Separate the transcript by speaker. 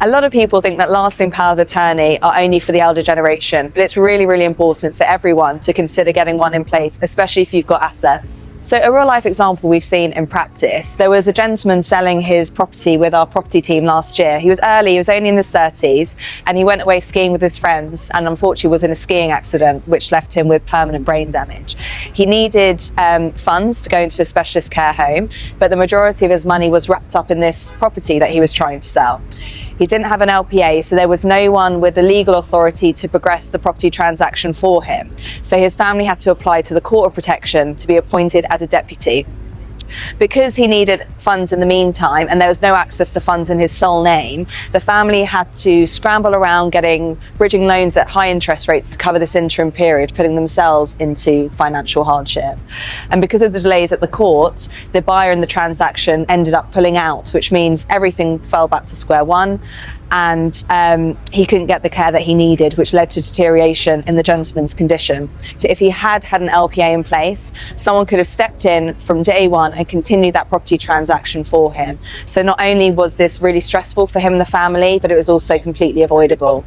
Speaker 1: A lot of people think that lasting power of attorney are only for the elder generation, but it's really, really important for everyone to consider getting one in place, especially if you've got assets. So a real life example we've seen in practice, there was a gentleman selling his property with our property team last year. He was early, he was only in his 30s, and he went away skiing with his friends and unfortunately was in a skiing accident which left him with permanent brain damage. He needed funds to go into a specialist care home, but the majority of his money was wrapped up in this property that he was trying to sell. He didn't have an LPA, so there was no one with the legal authority to progress the property transaction for him. So his family had to apply to the Court of Protection to be appointed as a deputy. Because he needed funds in the meantime and there was no access to funds in his sole name, the family had to scramble around getting bridging loans at high interest rates to cover this interim period, putting themselves into financial hardship. And because of the delays at the court, the buyer in the transaction ended up pulling out, which means everything fell back to square one, and he couldn't get the care that he needed, which led to deterioration in the gentleman's condition. So if he had an LPA in place, someone could have stepped in from day one and continued that property transaction for him. So not only was this really stressful for him and the family, but it was also completely avoidable.